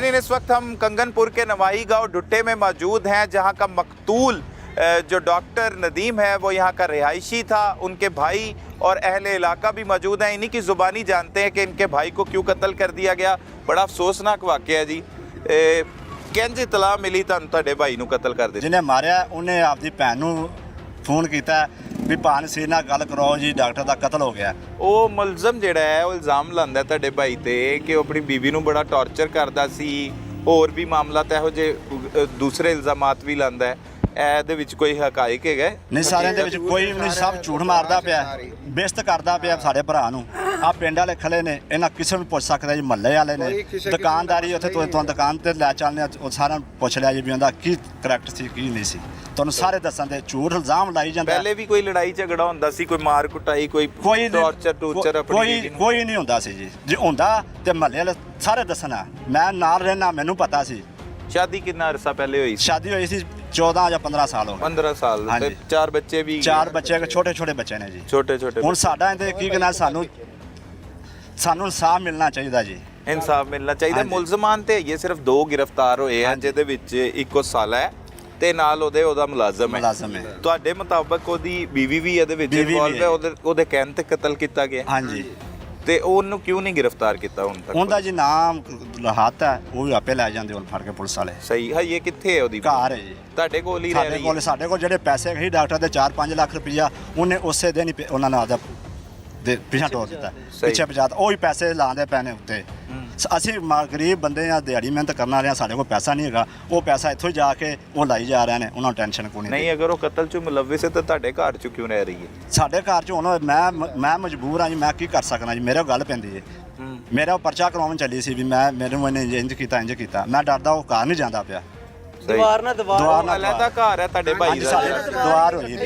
नाज़रीन, इस वक्त हम कंगनपुर के नवाही गांव डुट्टे में मौजूद हैं, जहां का मकतूल जो डॉक्टर नदीम है वो यहाँ का रिहायशी था। उनके भाई और अहले इलाका भी मौजूद हैं। इन्हीं की ज़ुबानी जानते हैं कि इनके भाई को क्यों कत्ल कर दिया गया। बड़ा अफसोसनाक वाक़या है जी। किंज इतला मिली तुहाडे भाई नूं कत्ल कर दिया? जिन्हें मारिया उन्हें आपकी भैन नूं फोन किया भी भान सिर नाल गल कराओ जी, डॉक्टर का कत्ल हो गया। ਉਹ ਮੁਲਜ਼ਮ ਜਿਹੜਾ ਹੈ ਉਹ ਇਲਜ਼ਾਮ ਲਾਉਂਦਾ ਤੁਹਾਡੇ ਭਾਈ ਤੇ ਕਿ ਉਹ ਆਪਣੀ ਬੀਵੀ ਨੂੰ ਬੜਾ ਟੌਰਚਰ ਕਰਦਾ ਸੀ। ਹੋਰ ਵੀ ਮਾਮਲਾ ਤੇ ਇਹੋ ਜਿਹੇ ਦੂਸਰੇ ਇਲਜ਼ਾਮਾਤ ਵੀ ਲਾਉਂਦਾ ਹੈ। ਇਹਦੇ ਵਿੱਚ ਕੋਈ ਹਕਾਇਕ ਹੈਗਾ? नहीं सारे दे विच कोई नहीं, सब झूठ मारदा पिया, बेइज्जत करदा पिया साडे भरा नूं। आ पिंड वाले खले ने, इन्हां किसे नूं पुछ सकदा जी, महल्ले वाले ने, दुकानदारी उत्थे तुहां दुकान ते लै चलने ओ सारा पुछ लिया जी भी उहदा की करैक्ट सी की नहीं सी। तुहानूं सारे दस्सां दे झूठ इल्जाम लाई जांदा। ਪਹਿਲੇ ਵੀ ਕੋਈ ਲੜਾਈ ਝਗੜਾ ਹੁੰਦਾ ਸੀ, ਕੋਈ ਮਾਰ ਕੁਟਾਈ, ਕੋਈ ਟੌਰਚਰ कोई नहीं हुंदा सी जी। जे हुंदा ते महल्ले वाले सारे दस्सना। मैं नाल रहना, मैनूं पता सी। शादी कितना अरसा पहले हुई? शादी हुई सी 14 ਜਾਂ 15 ਸਾਲ ਹੋ ਗਏ। 15 ਸਾਲ ਤੇ 4 ਬੱਚੇ ਵੀ? 4 ਬੱਚੇ, ਛੋਟੇ ਛੋਟੇ ਬੱਚੇ ਨੇ ਜੀ। ਛੋਟੇ ਛੋਟੇ। ਹੁਣ ਸਾਡਾ ਇਹਦੇ ਕੀ ਕਹਿਣਾ, ਸਾਨੂੰ ਇਨਸਾਫ ਮਿਲਣਾ ਚਾਹੀਦਾ ਜੀ। ਇਨਸਾਫ ਮਿਲਣਾ ਚਾਹੀਦਾ। ਮੁਲਜ਼ਮਾਨ ਤੇ ਇਹ ਸਿਰਫ 2 ਗ੍ਰਿਫਤਾਰ ਹੋਏ ਆ, ਜਿਹਦੇ ਵਿੱਚ ਇੱਕੋ ਸਾਲਾ ਹੈ ਤੇ ਨਾਲ ਉਹਦਾ ਮੁਲਾਜ਼ਮ ਹੈ। ਤੁਹਾਡੇ ਮੁਤਾਬਕ ਉਹਦੀ ਬੀਵੀ ਵੀ ਇਹਦੇ ਵਿੱਚ ਇਨਵੋਲਵ ਹੈ? ਉਹਦੇ ਕਹਿਣ ਤੇ ਕਤਲ ਕੀਤਾ ਗਿਆ? ਹਾਂਜੀ। ਤੇ ਉਹਨੂੰ ਕਿਉਂ ਨਹੀਂ ਗ੍ਰਿਫਤਾਰ ਕੀਤਾ ਹੁਣ ਤੱਕ? ਉਹਦਾ ਜੀ ਨਾਮ ਹੱਥ ਹੈ, ਉਹ ਵੀ ਆਪੇ ਲੈ ਜਾਂਦੇ ਹੁਣ ਫੜ ਕੇ ਪੁਲਿਸ ਵਾਲੇ। ਸਹੀ ਹੈ। ਇਹ ਕਿੱਥੇ ਹੈ ਉਹਦੀ? ਘਰ ਹੈ ਜੀ। ਤੁਹਾਡੇ ਕੋਲ ਹੀ ਰਹਿ ਰਹੀ ਹੈ? ਸਾਡੇ ਕੋਲ ਜਿਹੜੇ ਪੈਸੇ ਗਏ ਡਾਕਟਰ ਦੇ 4-5 ਲੱਖ ਰੁਪਈਆ ਉਹਨੇ ਉਸੇ ਦਿਨ ਹੀ ਉਹਨਾਂ ਨੇ ਆਦਾ ਦੇ ਪਿੱਛਾ ਤੋੜ ਦਿੱਤਾ, ਪਿੱਛੇ ਪਜਾਤ। ਉਹ ਹੀ ਪੈਸੇ ਲਾਉਂਦੇ ਪੈਣੇ ਉੱਤੇ। ਅਸੀਂ ਗਰੀਬ ਬੰਦੇ ਆ, ਦਿਹਾੜੀ ਮਿਹਨਤ ਕਰਨ ਵਾਲੇ ਆ, ਸਾਡੇ ਕੋਲ ਪੈਸਾ ਨਹੀਂ ਹੈਗਾ। ਉਹ ਪੈਸਾ ਇੱਥੋਂ ਹੀ ਜਾ ਕੇ ਉਹ ਲਾਈ ਜਾ ਰਹੇ ਨੇ, ਉਹਨਾਂ ਨੂੰ ਟੈਨਸ਼ਨ ਕੋਈ ਨਹੀਂ। ਅਗਰ ਉਹ ਕਤਲ 'ਚ ਮੁਲਵਿਸ ਹੈ ਤਾਂ ਤੁਹਾਡੇ ਘਰ 'ਚ ਕਿਉਂ ਰਹਿ ਰਹੀ ਹੈ? ਸਾਡੇ ਘਰ 'ਚ ਹੁਣ ਮੈਂ ਮਜਬੂਰ ਹਾਂ ਜੀ। ਮੈਂ ਕੀ ਕਰ ਸਕਦਾ ਜੀ, ਮੇਰੇ ਗੱਲ ਪੈਂਦੀ ਹੈ। ਮੇਰਾ ਪਰਚਾ ਕਰਵਾਉਣ ਚੱਲੀ ਸੀ ਵੀ ਮੈਨੂੰ ਇਹਨੇ ਇੰਜ ਕੀਤਾ। ਮੈਂ ਡਰਦਾ ਉਹ ਘਰ ਨਹੀਂ ਜਾਂਦਾ ਪਿਆ। ਦੁਆਰ ਅਲੱਗਾ ਘਰ ਹੈ ਤੁਹਾਡੇ ਭਾਈ ਦਾ? ਦੁਆਰ ਹੋਈ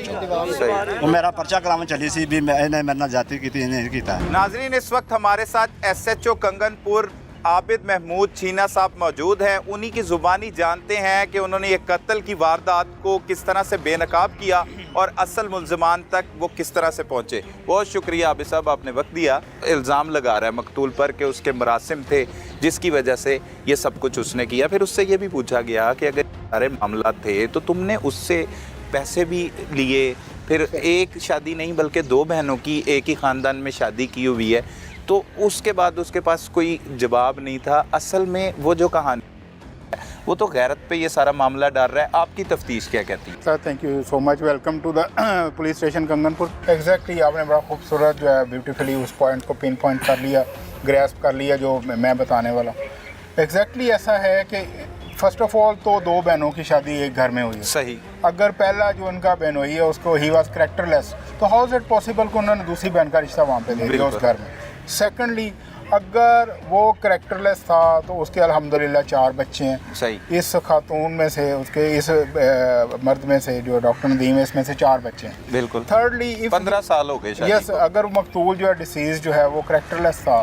ਉਹ ਮੇਰਾ ਪਰਚਾ ਕਰਾਉਣ ਚੱਲੀ ਸੀ ਵੀ ਇਹਨੇ ਮੇਰੇ ਨਾਲ ਜਾਤੀ ਕੀਤੀ, ਇਹਨੇ ਕੀਤਾ। नाज़रीन, इस वक्त हमारे साथ SHO कंगनपुर आबिद महमूद छीना साहब मौजूद हैं। उन्हीं की ज़ुबानी जानते हैं कि उन्होंने ये कत्ल की वारदात को किस तरह से बेनकाब किया और असल मुल्ज़मान तक वो किस तरह से पहुँचे। बहुत शुक्रिया आबिद साहब, आपने वक्त दिया। इल्ज़ाम लगा रहा है मकतूल पर कि उसके मरासिम थे जिसकी वजह से ये सब कुछ उसने किया। फिर उससे ये भी पूछा गया कि अगर सारे मामला थे तो तुमने उससे पैसे भी लिए, फिर एक शादी नहीं बल्कि 2 बहनों की एक ही ख़ानदान में शादी की हुई है, तो उसके बाद उसके पास कोई जवाब नहीं था। असल में वो जो कहानी वो तो गैरत पे ये सारा मामला डाल रहा है। आपकी तफ्तीश क्या कहती है? Sir thank you so much, welcome to the police station Kanganpur. Exactly आपने बड़ा खूबसूरत जो है ब्यूटीफुली उस पॉइंट को पिन पॉइंट कर लिया, ग्रैस्प कर लिया जो मैं बताने वाला। एग्जैक्टली ऐसा है कि फर्स्ट ऑफ ऑल तो 2 बहनों की शादी एक घर में हुई है। सही। अगर पहला जो उनका बहन हुई है उसको ही वॉज करेक्टरलेस, तो हाउ इज इट पॉसिबल कि उन्होंने दूसरी बहन का रिश्ता वहाँ पे दे दिया उस घर में। सेकेंडली, अगर वो करेक्टरलेस था तो उसके अल्हम्दुलिल्लाह 4 बच्चे हैं। सही। इस खातून में से, उसके इस मर्द में से जो डॉक्टर नदीम है, इसमें से 4 बच्चे हैं। बिल्कुल। थर्डली, 15 साल हो गए शादी यस, अगर मकतूल जो है डिसीज जो है वो करेक्टरलेस था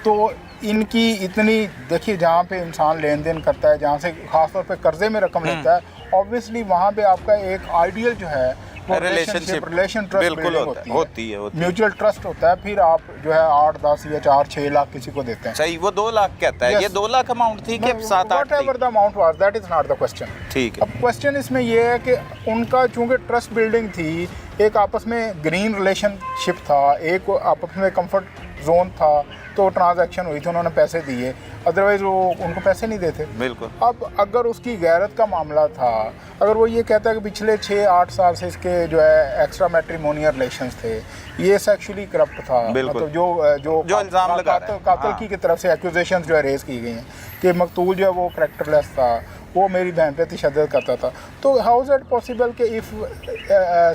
तो इनकी इतनी, देखिए जहाँ पे इंसान लेन देन करता है, जहाँ से ख़ासतौर पे कर्जे में रकम लेता है, ऑब्वियसली वहाँ पे आपका एक आइडियल जो है रिलेशन ट्रस्ट होती है। म्यूचुअल ट्रस्ट होता है। फिर आप जो है 8, 10 या 4, 6 लाख किसी को देते हैं। सही। वो 2 लाख कहता है। ये 2 लाख अमाउंट थी कि 7-8? Whatever the amount was, that is not the question. ठीक है। अब क्वेश्चन इसमें ये है कि उनका चूंकि ट्रस्ट बिल्डिंग थी, एक आपस में ग्रीन रिलेशनशिप था, एक आपस में कंफर्ट जोन था, तो ट्रांजैक्शन हुई थी, उन्होंने पैसे दिए, अदरवाइज वो उनको पैसे नहीं देते। बिल्कुल। अब अगर उसकी गैरत का मामला था, अगर वो ये कहता है कि पिछले 6-8 साल से इसके जो है एक्स्ट्रा मैट्रिमोनियल रिलेशंस थे, ये सेक्सुअली करप्ट था, मतलब जो इल्ज़ाम लगा रहा है कातिल की तरफ से एक्यूजेशंस जो है रेज की गई हैं कि मकतूल जो है वो करेक्टरलेस था, वो मेरी बहन पे तशद्दुद करता था। तो हाउ इज इट पॉसिबल कि इफ़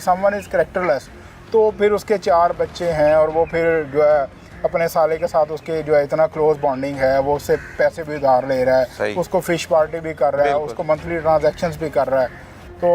समवन इज़ करेक्टरलेस तो फिर उसके 4 बच्चे हैं और वो फिर जो है अपने साले के साथ उसके जो है इतना क्लोज बॉन्डिंग है, वो उससे पैसे भी उधार ले रहा है, उसको फिश पार्टी भी कर रहा है, उसको मंथली ट्रांजैक्शंस भी कर रहा है। तो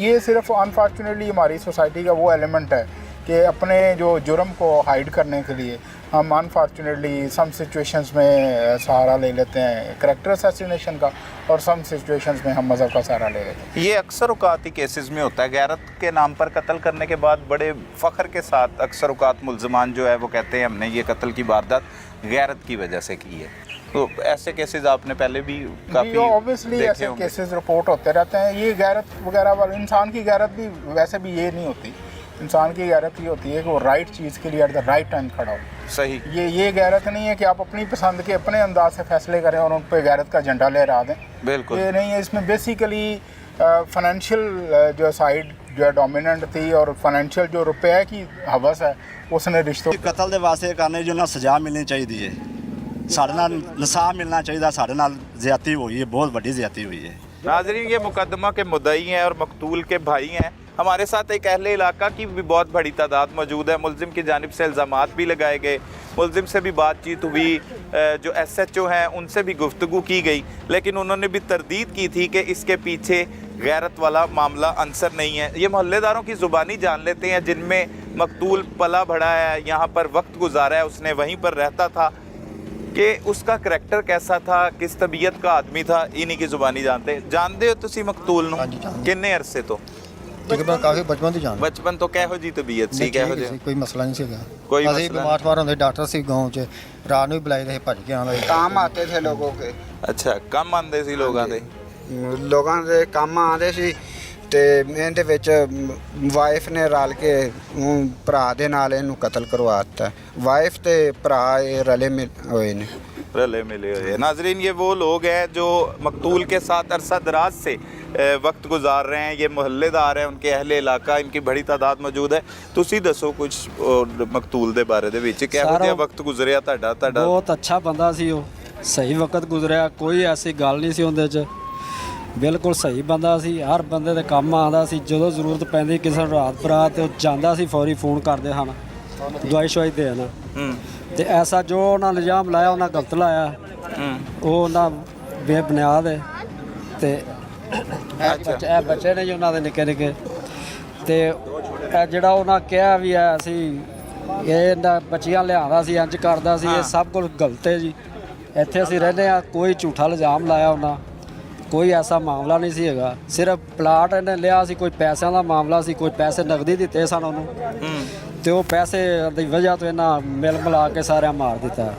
ये सिर्फ अनफॉर्चुनेटली हमारी सोसाइटी का वो एलिमेंट है कि अपने जो जुर्म को हाइड करने के लिए हम अनफॉर्चुनेटली सम सिचुएशंस में सहारा ले लेते हैं करैक्टर असैसिनेशन का, और सम सिचुएशंस में हम मज़हब का सहारा ले लेते हैं। ये अक्सर औकात केसेस में होता है। गैरत के नाम पर कत्ल करने के बाद बड़े फ़ख्र के साथ अक्सर औकात मुल्ज़मान जो है वो कहते हैं हमने ये कत्ल की वारदात गैरत की वजह से की है। तो ऐसे केसेस आपने पहले भी काफ़ी ऑब्वियसली देखे ऐसे होंगे। केसेस रिपोर्ट होते रहते हैं। ये गैरत वगैरह वाले, इंसान की गैरत भी वैसे भी ये नहीं होती। इंसान की गैरत ये होती है कि वो राइट चीज़ के लिए एट द राइट टाइम खड़ा हो। सही। ये गैरत नहीं है कि आप अपनी पसंद के अपने अंदाज से फैसले करें और उन पर गैरत का झंडा लहरा दें। बिल्कुल। ये नहीं है। इसमें बेसिकली फाइनेंशियल जो साइड जो है डोमिनेंट थी, और फाइनेंशियल जो रुपए की हवस है उसने रिश्तों कतल ਦੇ ਵਾਸਤੇ ਕਰਨੇ ਜੋ ਨਾ ਸਜ਼ਾ ਮਿਲਣੀ ਚਾਹੀਦੀ ਹੈ। ਸਾਡੇ ਨਾਲ ਇਨਸਾਫ ਮਿਲਣਾ ਚਾਹੀਦਾ। ਸਾਡੇ ਨਾਲ ਜ਼ਿਆਦਤੀ ਹੋਈ ਹੈ, ਬਹੁਤ ਵੱਡੀ ਜ਼ਿਆਦਤੀ ਹੋਈ ਹੈ। नाजरीन, ये मुकदमा के मुद्दई हैं और मकतूल के भाई हैं। हमारे साथ एक अहले इलाका की भी बहुत बड़ी तादाद मौजूद है। मुलजिम की जानिब से इल्ज़ामात भी लगाए गए, मुलजिम से भी बातचीत हुई, जो SHO हैं उनसे भी गुफ्तगू की गई, लेकिन उन्होंने भी तरदीद की थी कि इसके पीछे गैरत वाला मामला अंसर नहीं है। ये मोहल्लेदारों की ज़ुबानी जान लेते हैं, जिनमें मकतूल पला बढ़ा है, यहाँ पर वक्त गुजारा है, उसने वहीं पर रहता था, कि उसका करैक्टर कैसा था, किस तबीयत का आदमी था, इन्हीं की ज़ुबानी जानते हो तुसी मकतूल नूं? किन्ने अरसे तो? ਤਕਰੀਬਨ ਕਾਫੀ ਬਚਪਨ ਤੋਂ ਜਾਣਦੇ बचपन तो किहो जी तबीयत सी, किहो जी? ਕੋਈ ਮਸਲਾ ਨਹੀਂ ਸੀਗਾ। ਕੋਈ ਅਸੀਂ ਮਸਲਾ ਬਿਮਾਰ ਠਾਰ ਹੁੰਦੇ, ਡਾਕਟਰ ਸੀ गांव 'ਚ, ਰਾਤ ਨੂੰ ਵੀ ਬੁਲਾਈ ਦੇ ਭੱਜ ਕੇ ਆਉਂਦੇ। काम आते थे लोगों के, अच्छा, कम आंदे सी लोगां दे? ਲੋਕਾਂ ਦੇ ਕੰਮ ਆਉਂਦੇ ਸੀ ਤੇ ਇਹਦੇ ਵਿੱਚ ਵਾਈਫ ਨੇ ਰਲ ਕੇ ਭਰਾ ਦੇ ਨਾਲ ਇਹਨੂੰ ਕਤਲ ਕਰਵਾ ਦਿੱਤਾ। ਵਾਈਫ ਤੇ ਭਰਾ ਇਹ ਰਲੇ ਮਿਲ ਹੋਏ ਨੇ। रले मिले हुए। नाजरीन, ये वो लोग हैं जो मकतूल के साथ अरसा दराज से वक्त गुजार रहे हैं। ये मोहल्लेदार हैं, उनके अहले इलाका, इनकी बड़ी तादाद मौजूद है। तुसी दसो कुछ मकतूल दे बारे दे विच किहो जिहा वक्त गुजरिया ਤੁਹਾਡਾ? ਬਹੁਤ ਅੱਛਾ ਬੰਦਾ ਸੀ ਉਹ, ਸਹੀ ਵਕਤ ਗੁਜ਼ਰਿਆ, ਕੋਈ ਐਸੀ ਗੱਲ ਨਹੀਂ ਸੀ ਉਹਦੇ 'ਚ। ਬਿਲਕੁਲ ਸਹੀ ਬੰਦਾ ਸੀ, ਹਰ ਬੰਦੇ ਦੇ ਕੰਮ ਆਉਂਦਾ ਸੀ। ਜਦੋਂ ਜ਼ਰੂਰਤ ਪੈਂਦੀ ਕਿਸੇ ਨੂੰ ਰਾਤ ਬਰਾਤ, ਉਹ ਜਾਂਦਾ ਸੀ, ਫੌਰੀ ਫੋਨ ਕਰਦੇ ਹਨ, ਦਵਾਈ ਸ਼ਵਾਈ ਦੇਣ। ਤੇ ਐਸਾ ਜੋ ਉਹਨਾਂ ਇਲਜ਼ਾਮ ਲਾਇਆ ਉਹਨਾਂ ਗਲਤ ਲਾਇਆ, ਉਹ ਉਹਨਾਂ ਬੇਬੁਨਿਆਦ ਹੈ। ਤੇ ਇਹ ਬੱਚੇ ਨੇ ਜੀ ਉਹਨਾਂ ਦੇ ਨਿੱਕੇ ਨਿੱਕੇ, ਤੇ ਇਹ ਜਿਹੜਾ ਉਹਨਾਂ ਕਿਹਾ ਵੀ ਹੈ ਅਸੀਂ ਇਹ ਇਹਨਾਂ ਬੱਚੀਆਂ ਲਿਆਉਂਦਾ ਸੀ, ਇੰਜ ਕਰਦਾ ਸੀ, ਇਹ ਸਭ ਕੁਝ ਗਲਤ ਹੈ ਜੀ। ਇੱਥੇ ਅਸੀਂ ਰਹਿੰਦੇ ਹਾਂ, ਕੋਈ ਝੂਠਾ ਇਲਜ਼ਾਮ ਲਾਇਆ ਉਹਨਾਂ, ਕੋਈ ਐਸਾ ਮਾਮਲਾ ਨਹੀਂ ਸੀ ਹੈਗਾ। ਸਿਰਫ ਪਲਾਟ ਇਹਨੇ ਲਿਆ ਸੀ, ਕੋਈ ਪੈਸਿਆਂ ਦਾ ਮਾਮਲਾ ਸੀ, ਕੋਈ ਪੈਸੇ ਨਗਦੀ ਦਿੱਤੇ ਸਨ ਉਹਨੂੰ, ਤੇ ਉਹ ਪੈਸੇ ਦੀ ਵਜ੍ਹਾ ਤੋਂ ਇਹਨਾਂ ਮਿਲ ਮਿਲਾ ਕੇ ਸਾਰਿਆਂ ਮਾਰ ਦਿੱਤਾ।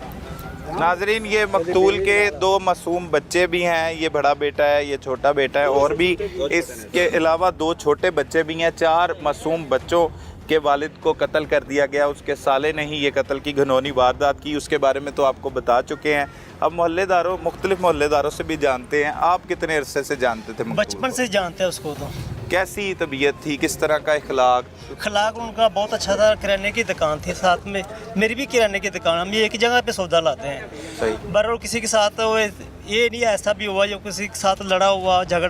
नाजरीन, ये मकतूल के 2 मासूम बच्चे भी हैं। ये बड़ा बेटा है, ये छोटा बेटा है, और भी इसके अलावा 2 छोटे बच्चे भी हैं। 4 मासूम बच्चों के वालिद को कत्ल कर दिया गया। उसके साले ने ही ये कत्ल की घिनौनी वारदात की। उसके बारे में तो आपको बता चुके हैं। अब मोहल्लेदारों, मुख्तलिफ मोहल्लेदारों से भी जानते हैं, आप कितने अरसे से जानते थे मकतूल? बचपन से जानते हैं उसको। तो कैसी तबीयत थी, किस तरह का इखलाक? अखलाक उनका बहुत अच्छा था। किराने की दुकान थी साथ में, मेरी भी किराने की दुकान, हम एक ही जगह पे सौदा लाते हैं। सही। बहरहाल किसी के साथ ये नहीं ऐसा भी हुआ जो किसी के साथ लड़ा हुआ झगड़ा